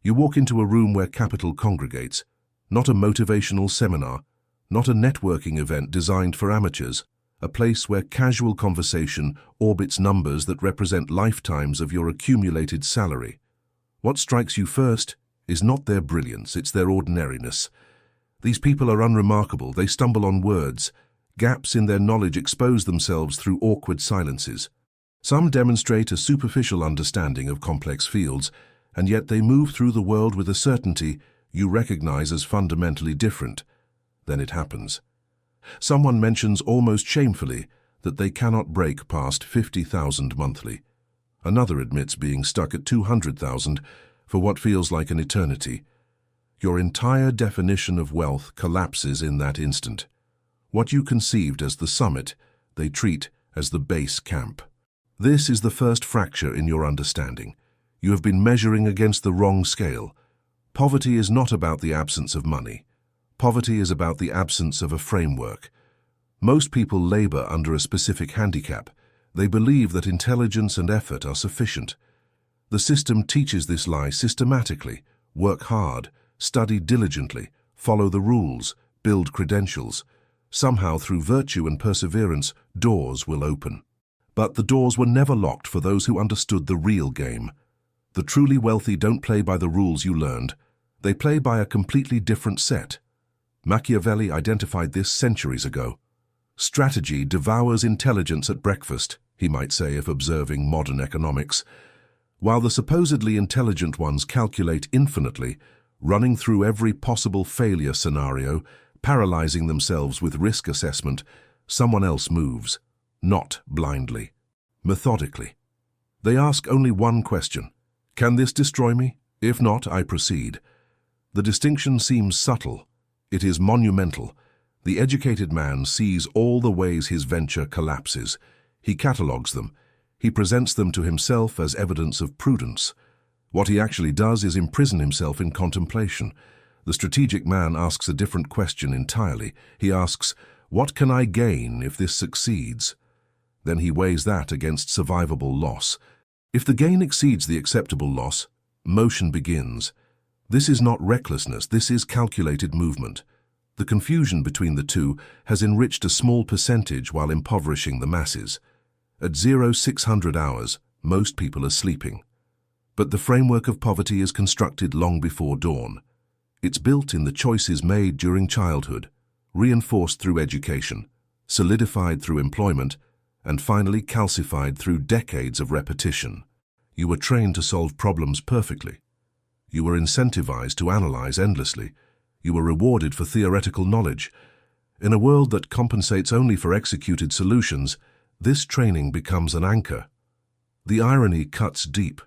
You walk into a room where capital congregates, not a motivational seminar, not a networking event designed for amateurs, a place where casual conversation orbits numbers that represent lifetimes of your accumulated salary. What strikes you first is not their brilliance, it's their ordinariness. These people are unremarkable, they stumble on words. Gaps in their knowledge expose themselves through awkward silences. Some demonstrate a superficial understanding of complex fields, and yet they move through the world with a certainty you recognize as fundamentally different. Then it happens. Someone mentions almost shamefully that they cannot break past 50,000 monthly. Another admits being stuck at 200,000 for what feels like an eternity. Your entire definition of wealth collapses in that instant. What you conceived as the summit, they treat as the base camp. This is the first fracture in your understanding. You have been measuring against the wrong scale. Poverty is not about the absence of money. Poverty is about the absence of a framework. Most people labor under a specific handicap. They believe that intelligence and effort are sufficient. The system teaches this lie systematically. Work hard, study diligently, follow the rules, build credentials. Somehow, through virtue and perseverance, doors will open. But the doors were never locked for those who understood the real game. The truly wealthy don't play by the rules you learned. They play by a completely different set. Machiavelli identified this centuries ago. Strategy devours intelligence at breakfast, he might say if observing modern economics. While the supposedly intelligent ones calculate infinitely, running through every possible failure scenario, paralyzing themselves with risk assessment, someone else moves, not blindly, methodically. They ask only one question: can this destroy me? If not, I proceed. The distinction seems subtle. It is monumental. The educated man sees all the ways his venture collapses. He catalogues them. He presents them to himself as evidence of prudence. What he actually does is imprison himself in contemplation. The strategic man asks a different question entirely. He asks, what can I gain if this succeeds? Then he weighs that against survivable loss. If the gain exceeds the acceptable loss, motion begins. This is not recklessness, this is calculated movement. The confusion between the two has enriched a small percentage while impoverishing the masses. At 0600 hours, most people are sleeping. But the framework of poverty is constructed long before dawn. It's built in the choices made during childhood, reinforced through education, solidified through employment, and finally calcified through decades of repetition. You were trained to solve problems perfectly. You were incentivized to analyze endlessly. You were rewarded for theoretical knowledge. In a world that compensates only for executed solutions, this training becomes an anchor. The irony cuts deep.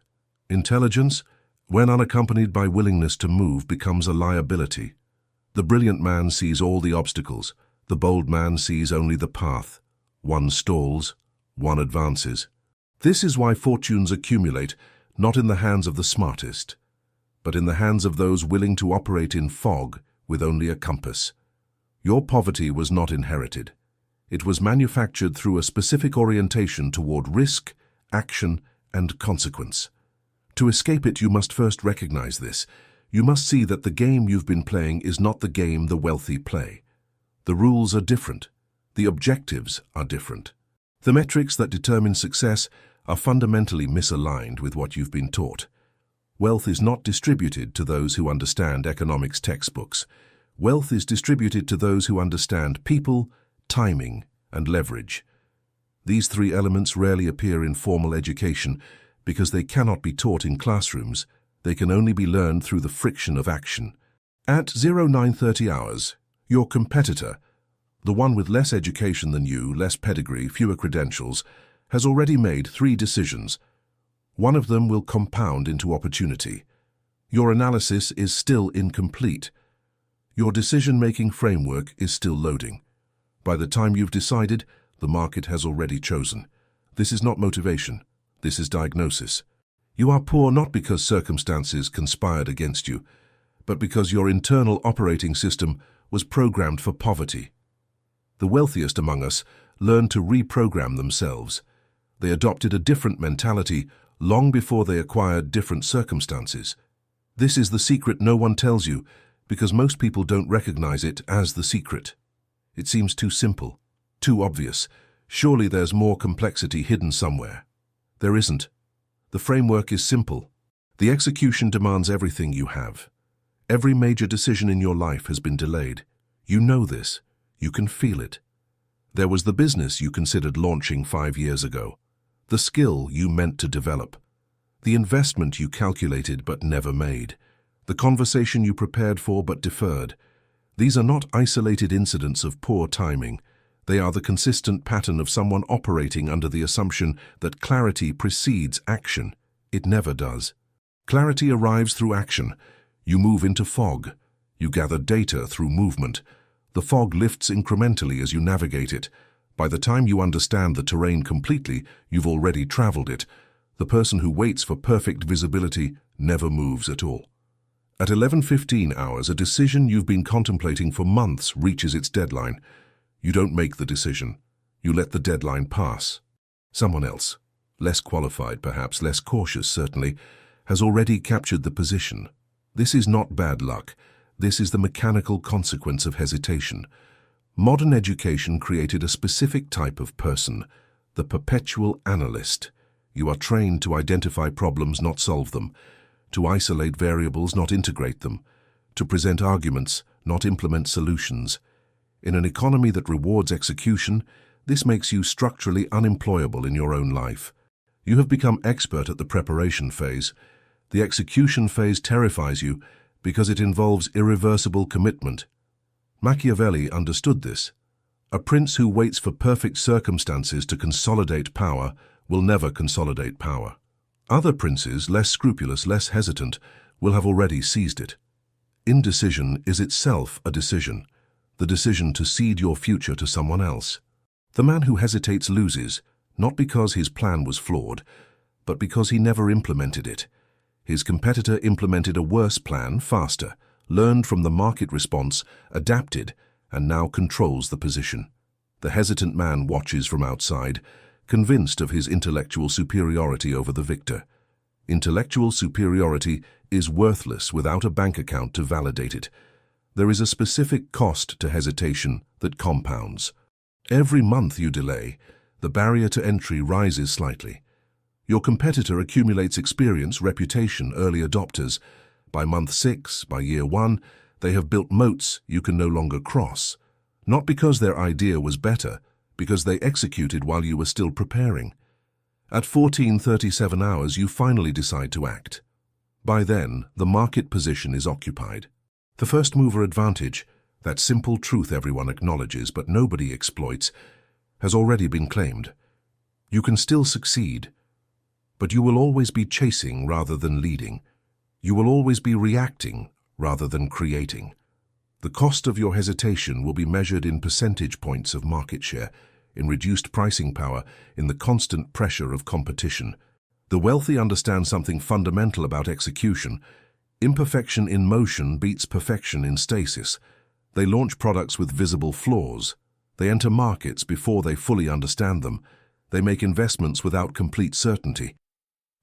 Intelligence, when unaccompanied by willingness to move, becomes a liability. The brilliant man sees all the obstacles. The bold man sees only the path. One stalls, one advances. This is why fortunes accumulate, not in the hands of the smartest, but in the hands of those willing to operate in fog with only a compass. Your poverty was not inherited. It was manufactured through a specific orientation toward risk, action, and consequence. To escape it, you must first recognize this. You must see that the game you've been playing is not the game the wealthy play. The rules are different. The objectives are different. The metrics that determine success are fundamentally misaligned with what you've been taught. Wealth is not distributed to those who understand economics textbooks. Wealth is distributed to those who understand people, timing, and leverage. These three elements rarely appear in formal education because they cannot be taught in classrooms. They can only be learned through the friction of action. At 0930 hours, your competitor, the one with less education than you, less pedigree, fewer credentials, has already made 3 decisions. One of them will compound into opportunity. Your analysis is still incomplete. Your decision-making framework is still loading. By the time you've decided, the market has already chosen. This is not motivation. This is diagnosis. You are poor not because circumstances conspired against you, but because your internal operating system was programmed for poverty. The wealthiest among us learned to reprogram themselves. They adopted a different mentality long before they acquired different circumstances. This is the secret no one tells you, because most people don't recognize it as the secret. It seems too simple, too obvious. Surely there's more complexity hidden somewhere. There isn't. The framework is simple. The execution demands everything you have. Every major decision in your life has been delayed. You know this. You can feel it. There was the business you considered launching 5 years ago, the skill you meant to develop, the investment you calculated but never made, the conversation you prepared for but deferred. These are not isolated incidents of poor timing. They are the consistent pattern of someone operating under the assumption that clarity precedes action. It never does. Clarity arrives through action. You move into fog. You gather data through movement. The fog lifts incrementally as you navigate it. By the time you understand the terrain completely, you've already traveled it. The person who waits for perfect visibility never moves at all. At 11:15 hours, a decision you've been contemplating for months reaches its deadline. You don't make the decision. You let the deadline pass. Someone else, less qualified perhaps, less cautious certainly, has already captured the position. This is not bad luck. This is the mechanical consequence of hesitation. Modern education created a specific type of person, the perpetual analyst. You are trained to identify problems, not solve them, to isolate variables, not integrate them, to present arguments, not implement solutions. In an economy that rewards execution, this makes you structurally unemployable in your own life. You have become expert at the preparation phase. The execution phase terrifies you because it involves irreversible commitment. Machiavelli understood this. A prince who waits for perfect circumstances to consolidate power will never consolidate power. Other princes, less scrupulous, less hesitant, will have already seized it. Indecision is itself a decision, the decision to cede your future to someone else. The man who hesitates loses, not because his plan was flawed, but because he never implemented it. His competitor implemented a worse plan faster, learned from the market response, adapted, and now controls the position. The hesitant man watches from outside, convinced of his intellectual superiority over the victor. Intellectual superiority is worthless without a bank account to validate it. There is a specific cost to hesitation that compounds. Every month you delay, the barrier to entry rises slightly. Your competitor accumulates experience, reputation, early adopters. By month 6, by year 1, they have built moats you can no longer cross. Not because their idea was better, because they executed while you were still preparing. At 14:37 hours, you finally decide to act. By then, the market position is occupied. The first mover advantage, that simple truth everyone acknowledges but nobody exploits, has already been claimed. You can still succeed, but you will always be chasing rather than leading. You will always be reacting rather than creating. The cost of your hesitation will be measured in percentage points of market share, in reduced pricing power, in the constant pressure of competition. The wealthy understand something fundamental about execution. Imperfection in motion beats perfection in stasis. They launch products with visible flaws. They enter markets before they fully understand them. They make investments without complete certainty.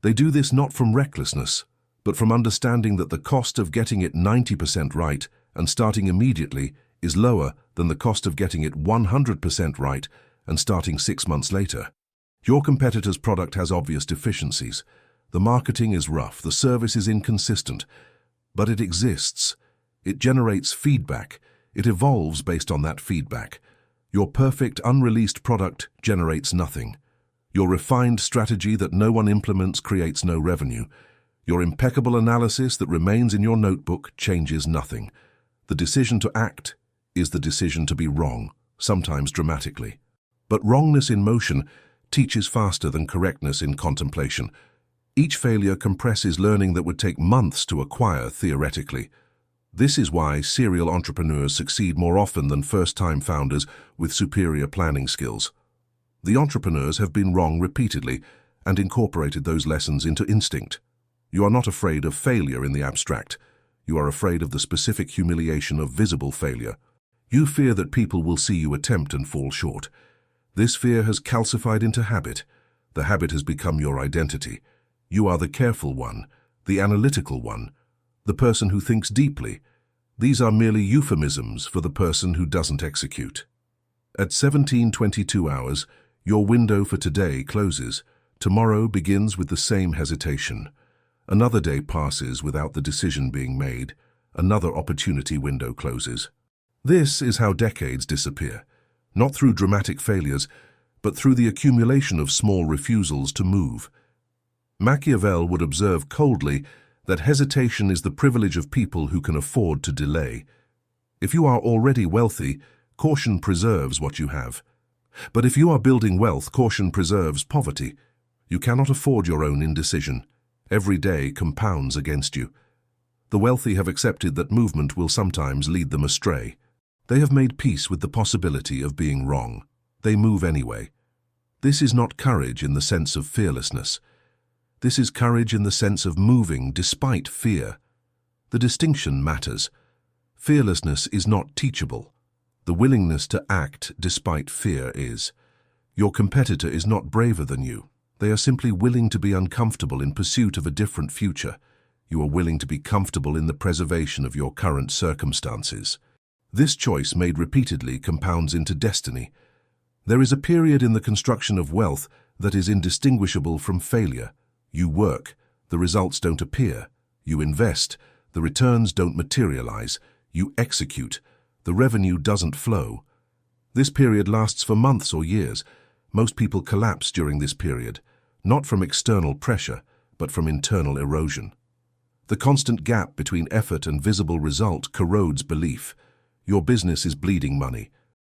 They do this not from recklessness, but from understanding that the cost of getting it 90% right and starting immediately is lower than the cost of getting it 100% right and starting 6 months later. Your competitor's product has obvious deficiencies. The marketing is rough, the service is inconsistent, but it exists. It generates feedback. It evolves based on that feedback. Your perfect, unreleased product generates nothing. Your refined strategy that no one implements creates no revenue. Your impeccable analysis that remains in your notebook changes nothing. The decision to act is the decision to be wrong, sometimes dramatically. But wrongness in motion teaches faster than correctness in contemplation. Each failure compresses learning that would take months to acquire theoretically. This is why serial entrepreneurs succeed more often than first-time founders with superior planning skills. The entrepreneurs have been wrong repeatedly and incorporated those lessons into instinct. You are not afraid of failure in the abstract. You are afraid of the specific humiliation of visible failure. You fear that people will see you attempt and fall short. This fear has calcified into habit. The habit has become your identity. You are the careful one, the analytical one, the person who thinks deeply. These are merely euphemisms for the person who doesn't execute. At 17:22 hours, your window for today closes. Tomorrow begins with the same hesitation. Another day passes without the decision being made. Another opportunity window closes. This is how decades disappear, not through dramatic failures, but through the accumulation of small refusals to move. Machiavelli would observe coldly that hesitation is the privilege of people who can afford to delay. If you are already wealthy, caution preserves what you have. But if you are building wealth, caution preserves poverty. You cannot afford your own indecision. Every day compounds against you. The wealthy have accepted that movement will sometimes lead them astray. They have made peace with the possibility of being wrong. They move anyway. This is not courage in the sense of fearlessness. This is courage in the sense of moving despite fear. The distinction matters. Fearlessness is not teachable. The willingness to act despite fear is. Your competitor is not braver than you. They are simply willing to be uncomfortable in pursuit of a different future. You are willing to be comfortable in the preservation of your current circumstances. This choice made repeatedly compounds into destiny. There is a period in the construction of wealth that is indistinguishable from failure. You work, the results don't appear. You invest, the returns don't materialize. You execute, the revenue doesn't flow. This period lasts for months or years. Most people collapse during this period, not from external pressure, but from internal erosion. The constant gap between effort and visible result corrodes belief. Your business is bleeding money.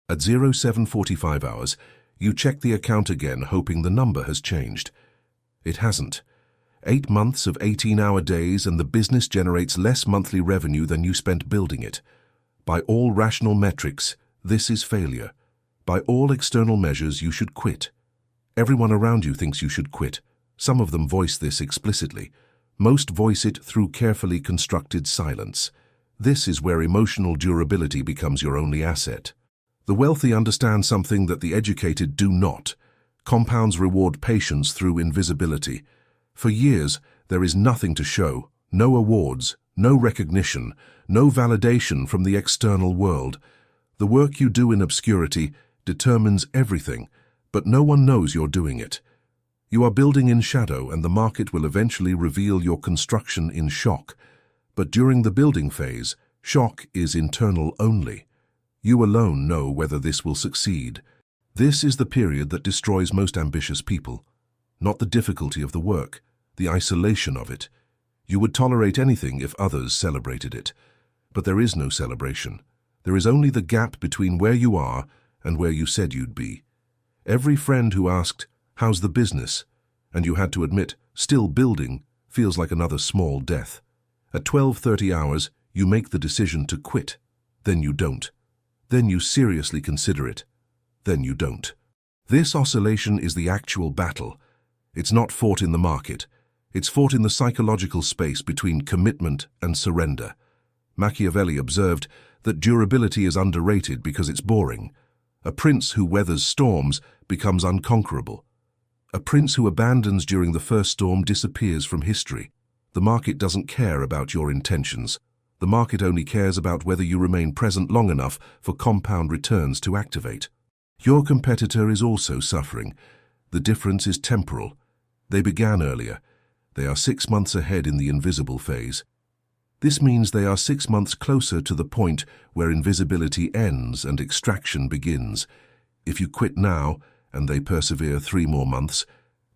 At 07:45 hours, you check the account again, hoping the number has changed. It hasn't. 8 months of 18-hour days and the business generates less monthly revenue than you spent building it. By all rational metrics, this is failure. By all external measures, you should quit. Everyone around you thinks you should quit. Some of them voice this explicitly. Most voice it through carefully constructed silence. This is where emotional durability becomes your only asset. The wealthy understand something that the educated do not. Compounds reward patience through invisibility. For years, there is nothing to show, no awards, no recognition, no validation from the external world. The work you do in obscurity determines everything, but no one knows you're doing it. You are building in shadow, and the market will eventually reveal your construction in shock. But during the building phase, shock is internal only. You alone know whether this will succeed. This is the period that destroys most ambitious people. Not the difficulty of the work, the isolation of it. You would tolerate anything if others celebrated it. But there is no celebration. There is only the gap between where you are and where you said you'd be. Every friend who asked, "How's the business?" and you had to admit, "Still building," feels like another small death. At 12:30 hours, you make the decision to quit. Then you don't. Then you seriously consider it. Then you don't. This oscillation is the actual battle. It's not fought in the market. It's fought in the psychological space between commitment and surrender. Machiavelli observed that durability is underrated because it's boring. A prince who weathers storms becomes unconquerable. A prince who abandons during the first storm disappears from history. The market doesn't care about your intentions. The market only cares about whether you remain present long enough for compound returns to activate. Your competitor is also suffering. The difference is temporal. They began earlier. They are 6 months ahead in the invisible phase. This means they are 6 months closer to the point where invisibility ends and extraction begins. If you quit now, and they persevere 3 more months,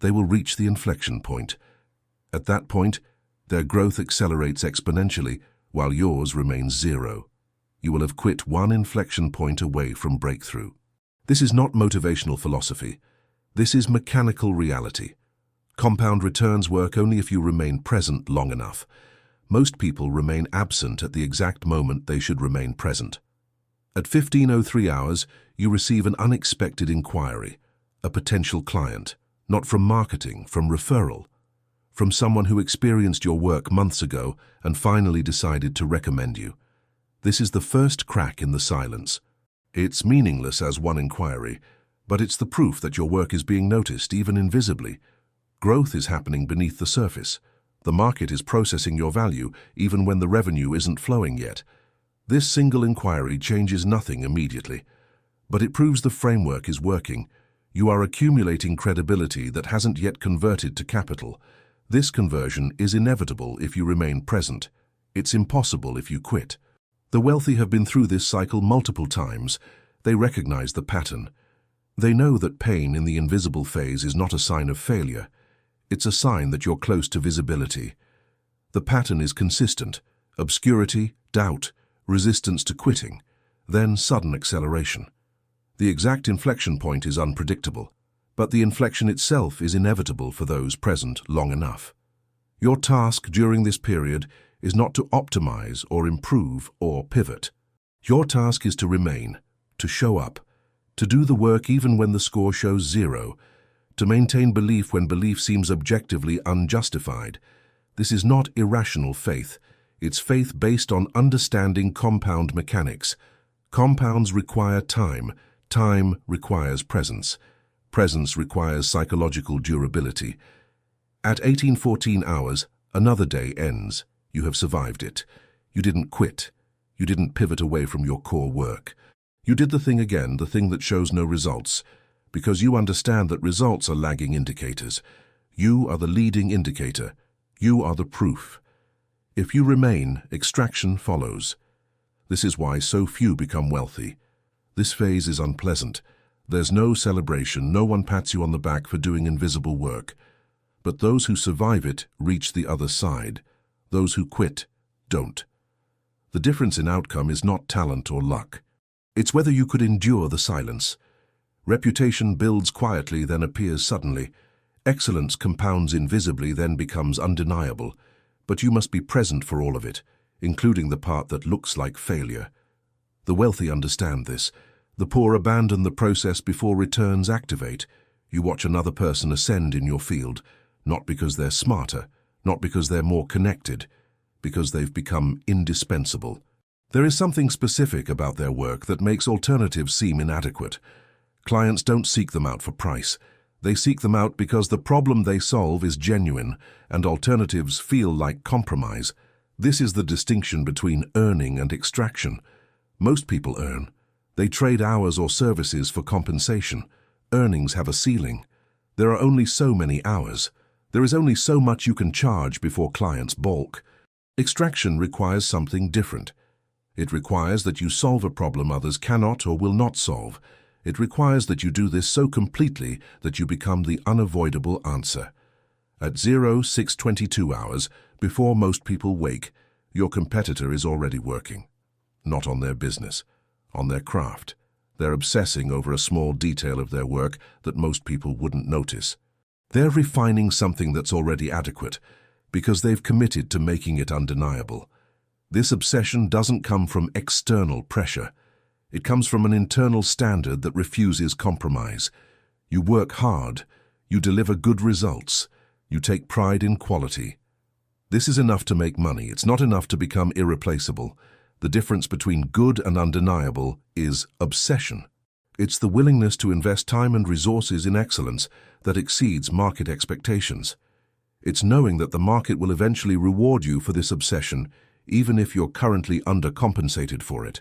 they will reach the inflection point. At that point, their growth accelerates exponentially, while yours remains zero. You will have quit one inflection point away from breakthrough. This is not motivational philosophy. This is mechanical reality. Compound returns work only if you remain present long enough. Most people remain absent at the exact moment they should remain present. At 15:03 hours, you receive an unexpected inquiry, a potential client, not from marketing, from referral, from someone who experienced your work months ago and finally decided to recommend you. This is the first crack in the silence. It's meaningless as one inquiry, but it's the proof that your work is being noticed, even invisibly. Growth is happening beneath the surface. The market is processing your value even when the revenue isn't flowing yet. This single inquiry changes nothing immediately, but it proves the framework is working. You are accumulating credibility that hasn't yet converted to capital. This conversion is inevitable if you remain present. It's impossible if you quit. The wealthy have been through this cycle multiple times. They recognize the pattern. They know that pain in the invisible phase is not a sign of failure. It's a sign that you're close to visibility. The pattern is consistent: obscurity, doubt, resistance to quitting, then sudden acceleration. The exact inflection point is unpredictable, but the inflection itself is inevitable for those present long enough. Your task during this period is not to optimize or improve or pivot. Your task is to remain, to show up, to do the work even when the score shows 0, to maintain belief when belief seems objectively unjustified. This is not irrational faith. It's faith based on understanding compound mechanics. Compounds require time. Time requires presence. Presence requires psychological durability. At 1814 hours, another day ends. You have survived it. You didn't quit. You didn't pivot away from your core work. You did the thing again, the thing that shows no results, because you understand that results are lagging indicators. You are the leading indicator. You are the proof. If you remain, extraction follows. This is why so few become wealthy. This phase is unpleasant. There's no celebration, no one pats you on the back for doing invisible work. But those who survive it reach the other side. Those who quit don't. The difference in outcome is not talent or luck. It's whether you could endure the silence. Reputation builds quietly, then appears suddenly. Excellence compounds invisibly, then becomes undeniable. But you must be present for all of it, including the part that looks like failure. The wealthy understand this. The poor abandon the process before returns activate. You watch another person ascend in your field, not because they're smarter, not because they're more connected, because they've become indispensable. There is something specific about their work that makes alternatives seem inadequate. Clients don't seek them out for price. They seek them out because the problem they solve is genuine, and alternatives feel like compromise. This is the distinction between earning and extraction. Most people earn. They trade hours or services for compensation. Earnings have a ceiling. There are only so many hours. There is only so much you can charge before clients balk. Extraction requires something different. It requires that you solve a problem others cannot or will not solve. It requires that you do this so completely that you become the unavoidable answer. At 06:22 hours, before most people wake, your competitor is already working. Not on their business, on their craft. They're obsessing over a small detail of their work that most people wouldn't notice. They're refining something that's already adequate because they've committed to making it undeniable. This obsession doesn't come from external pressure. It comes from an internal standard that refuses compromise. You work hard. You deliver good results. You take pride in quality. This is enough to make money. It's not enough to become irreplaceable. The difference between good and undeniable is obsession. It's the willingness to invest time and resources in excellence that exceeds market expectations. It's knowing that the market will eventually reward you for this obsession, even if you're currently undercompensated for it.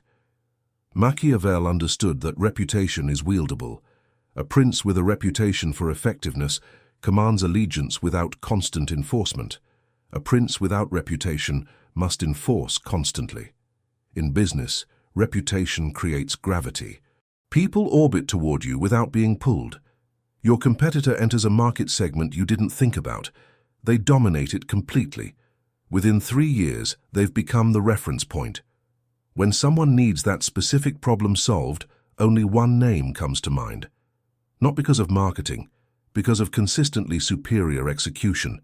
Machiavelli understood that reputation is wieldable. A prince with a reputation for effectiveness commands allegiance without constant enforcement. A prince without reputation must enforce constantly. In business, reputation creates gravity. People orbit toward you without being pulled. Your competitor enters a market segment you didn't think about. They dominate it completely. Within 3 years, they've become the reference point. When someone needs that specific problem solved, only one name comes to mind. Not because of marketing, because of consistently superior execution.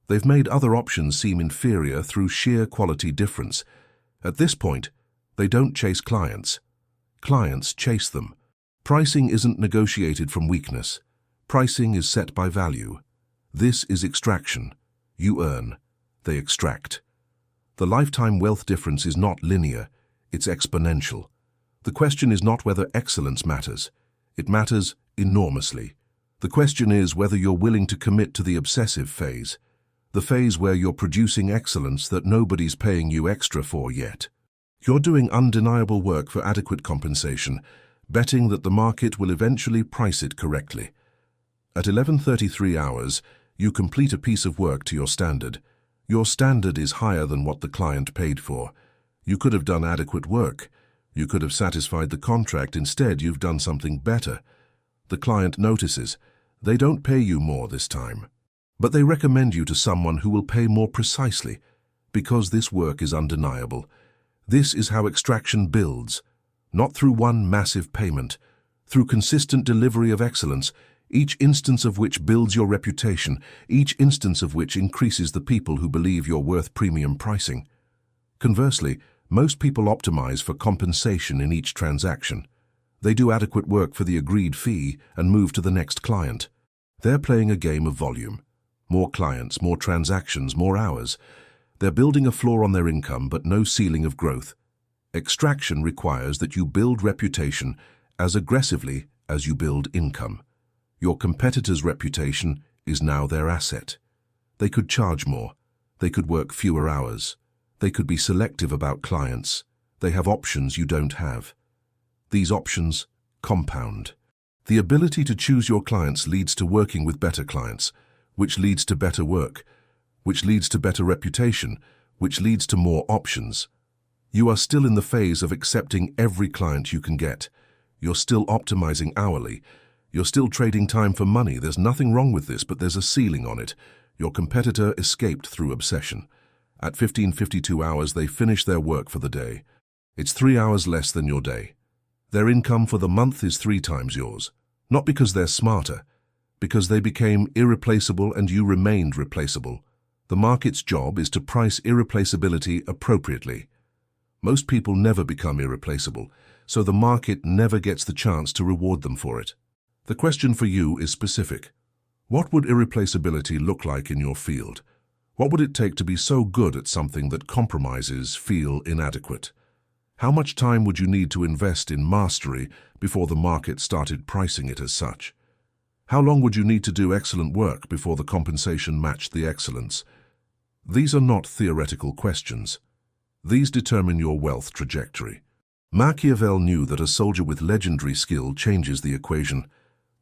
They've made other options seem inferior through sheer quality difference. At this point, they don't chase clients. Clients chase them. Pricing isn't negotiated from weakness. Pricing is set by value. This is extraction. You earn. They extract. The lifetime wealth difference is not linear, it's exponential. The question is not whether excellence matters. It matters enormously. The question is whether you're willing to commit to the obsessive phase. the phase where you're producing excellence that nobody's paying you extra for yet. You're doing undeniable work for adequate compensation, betting that the market will eventually price it correctly. At 11:33 hours, you complete a piece of work to your standard. Your standard is higher than what the client paid for. You could have done adequate work. You could have satisfied the contract. Instead, you've done something better. The client notices. They don't pay you more this time. But they recommend you to someone who will pay more precisely, because this work is undeniable. This is how extraction builds, not through one massive payment, through consistent delivery of excellence, each instance of which builds your reputation, each instance of which increases the people who believe you're worth premium pricing. Conversely, most people optimize for compensation in each transaction. They do adequate work for the agreed fee and move to the next client. They're playing a game of volume. More clients, more transactions, more hours. They're building a floor on their income, but no ceiling of growth. Extraction requires that you build reputation as aggressively as you build income. Your competitor's reputation is now their asset. They could charge more. They could work fewer hours. They could be selective about clients. They have options you don't have. These options compound. The ability to choose your clients leads to working with better clients, which leads to better work, which leads to better reputation, which leads to more options. You are still in the phase of accepting every client you can get. You're still optimizing hourly. You're still trading time for money. There's nothing wrong with this, but there's a ceiling on it. Your competitor escaped through obsession. At 15:52 hours, they finish their work for the day. It's 3 hours less than your day. Their income for the month is 3 times yours. Not because they're smarter, because they became irreplaceable and you remained replaceable. The market's job is to price irreplaceability appropriately. Most people never become irreplaceable, so the market never gets the chance to reward them for it. The question for you is specific. What would irreplaceability look like in your field? What would it take to be so good at something that compromises feel inadequate? How much time would you need to invest in mastery before the market started pricing it as such? How long would you need to do excellent work before the compensation matched the excellence? These are not theoretical questions. These determine your wealth trajectory. Machiavelli knew that a soldier with legendary skill changes the equation.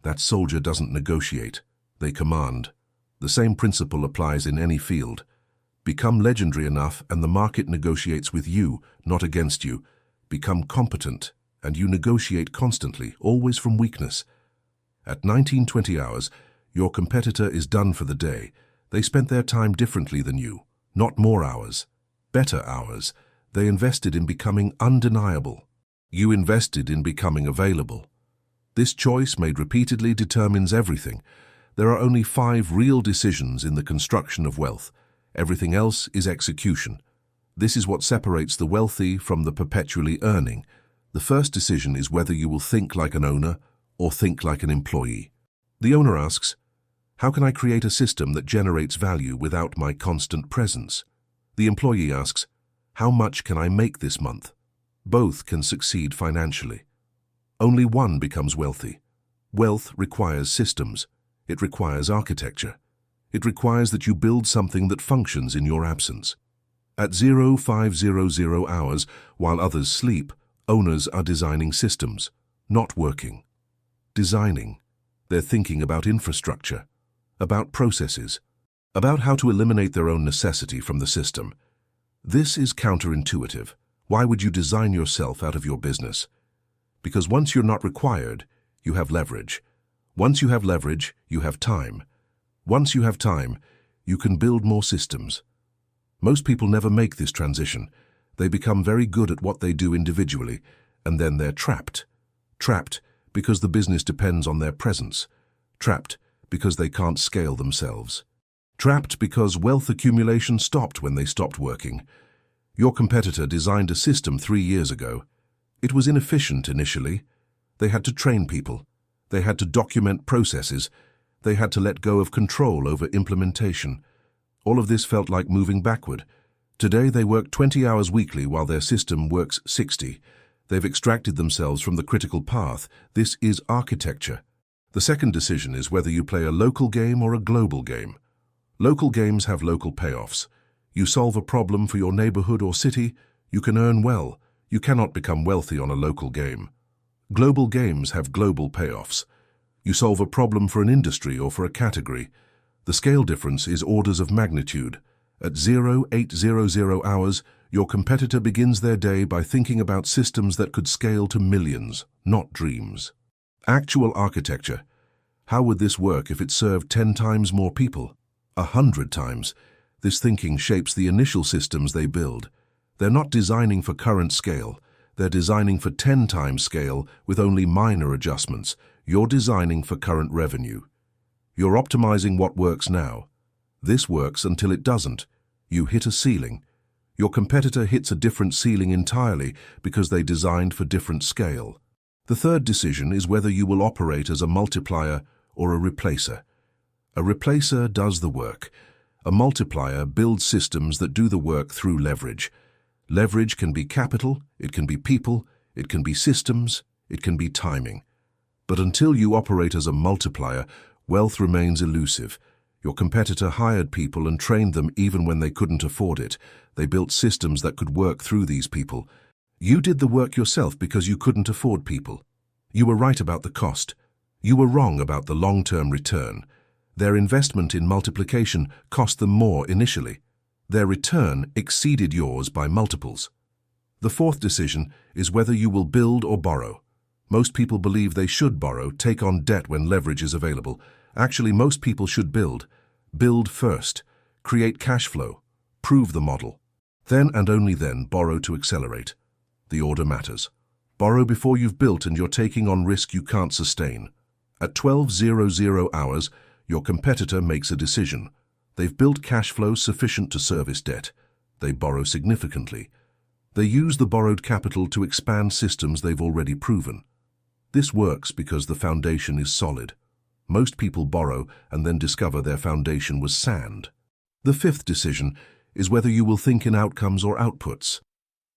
That soldier doesn't negotiate, they command. The same principle applies in any field. Become legendary enough and the market negotiates with you, not against you. Become competent and you negotiate constantly, always from weakness. At 19:20 hours, your competitor is done for the day. They spent their time differently than you, not more hours, better hours. They invested in becoming undeniable. You invested in becoming available. This choice, made repeatedly, determines everything. There are only 5 real decisions in the construction of wealth. Everything else is execution. This is what separates the wealthy from the perpetually earning. The first decision is whether you will think like an owner or think like an employee. The owner asks, how can I create a system that generates value without my constant presence? The employee asks, how much can I make this month? Both can succeed financially. Only one becomes wealthy. Wealth requires systems. It requires architecture. It requires that you build something that functions in your absence. At 0500 hours, while others sleep, owners are designing systems, not working. Designing. They're thinking about infrastructure, about processes, about how to eliminate their own necessity from the system. This is counterintuitive. Why would you design yourself out of your business? Because once you're not required, you have leverage. Once you have leverage, you have time. Once you have time, you can build more systems. Most people never make this transition. They become very good at what they do individually, and then they're trapped. Trapped because the business depends on their presence. Trapped because they can't scale themselves. Trapped because wealth accumulation stopped when they stopped working. Your competitor designed a system 3 years ago. It was inefficient initially. They had to train people. They had to document processes. They had to let go of control over implementation. All of this felt like moving backward. Today they work 20 hours weekly while their system works 60. They've extracted themselves from the critical path. This is architecture. The second decision is whether you play a local game or a global game. Local games have local payoffs. You solve a problem for your neighborhood or city, you can earn well. You cannot become wealthy on a local game. Global games have global payoffs. You solve a problem for an industry or for a category. The scale difference is orders of magnitude. At 0800 hours, your competitor begins their day by thinking about systems that could scale to millions, not dreams. Actual architecture. How would this work if it served 10 times more people? 100 times. This thinking shapes the initial systems they build. They're not designing for current scale. They're designing for 10 times scale with only minor adjustments. You're designing for current revenue. You're optimizing what works now. This works until it doesn't. You hit a ceiling. Your competitor hits a different ceiling entirely because they designed for different scale. The third decision is whether you will operate as a multiplier or a replacer. A replacer does the work. A multiplier builds systems that do the work through leverage. Leverage can be capital, it can be people, it can be systems, it can be timing. But until you operate as a multiplier, wealth remains elusive. Your competitor hired people and trained them even when they couldn't afford it. They built systems that could work through these people. You did the work yourself because you couldn't afford people. You were right about the cost. You were wrong about the long-term return. Their investment in multiplication cost them more initially. Their return exceeded yours by multiples. The fourth decision is whether you will build or borrow. Most people believe they should borrow, take on debt when leverage is available. Actually, most people should build. Build first. Create cash flow. Prove the model. Then and only then borrow to accelerate. The order matters. Borrow before you've built and you're taking on risk you can't sustain. At 12:00 hours, your competitor makes a decision. They've built cash flow sufficient to service debt. They borrow significantly. They use the borrowed capital to expand systems they've already proven. This works because the foundation is solid. Most people borrow and then discover their foundation was sand. The fifth decision is whether you will think in outcomes or outputs.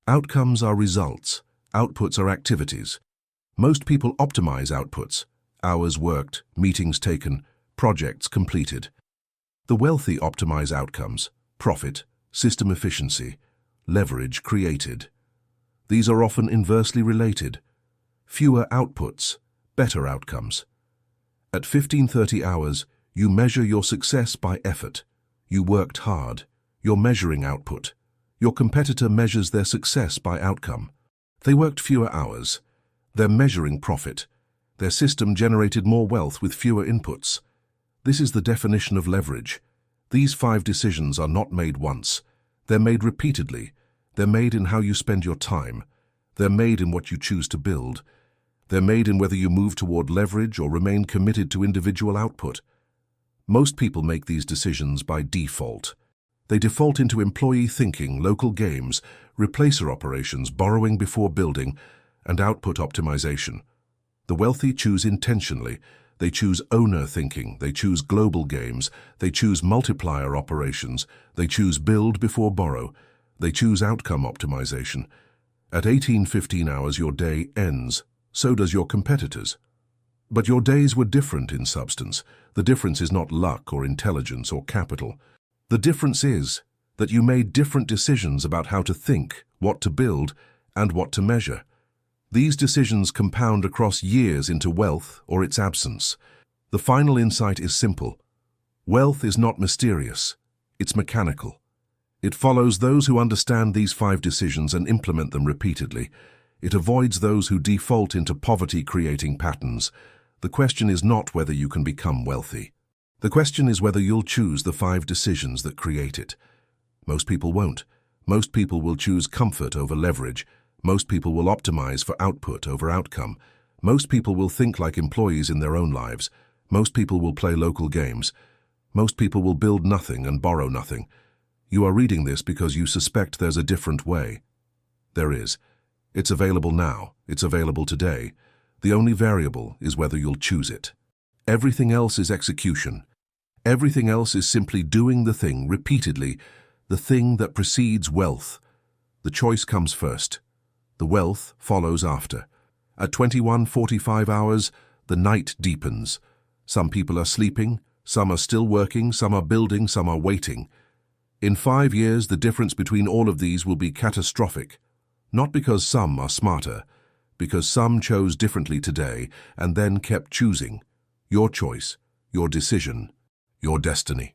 Outcomes are results. Outputs are activities. Most people optimize outputs. Hours worked, meetings taken, projects completed. The wealthy optimize outcomes, profit, system efficiency, leverage created. These are often inversely related. Fewer outputs, better outcomes. At 15:30 hours, you measure your success by effort. You worked hard. You're measuring output. Your competitor measures their success by outcome. They worked fewer hours. They're measuring profit. Their system generated more wealth with fewer inputs. This is the definition of leverage. These 5 decisions are not made once. They're made repeatedly. They're made in how you spend your time. They're made in what you choose to build. They're made in whether you move toward leverage or remain committed to individual output. Most people make these decisions by default. They default into employee thinking, local games, replacer operations, borrowing before building, and output optimization. The wealthy choose intentionally. They choose owner thinking. They choose global games. They choose multiplier operations. They choose build before borrow. They choose outcome optimization. At 18:15 hours, your day ends. So does your competitors. But your days were different in substance. The difference is not luck or intelligence or capital. The difference is that you made different decisions about how to think, what to build, and what to measure. These decisions compound across years into wealth or its absence. The final insight is simple. Wealth is not mysterious. It's mechanical. It follows those who understand these 5 decisions and implement them repeatedly. It avoids those who default into poverty-creating patterns. The question is not whether you can become wealthy. The question is whether you'll choose the 5 decisions that create it. Most people won't. Most people will choose comfort over leverage. Most people will optimize for output over outcome. Most people will think like employees in their own lives. Most people will play local games. Most people will build nothing and borrow nothing. You are reading this because you suspect there's a different way. There is. It's available now. It's available today. The only variable is whether you'll choose it. Everything else is execution. Everything else is simply doing the thing repeatedly, the thing that precedes wealth. The choice comes first. The wealth follows after. At 21:45 hours, the night deepens. Some people are sleeping, Some are still working, some are building, some are waiting. In 5 years, the difference between all of these will be catastrophic. Not because some are smarter, because some chose differently today and then kept choosing. Your choice, your decision, your destiny.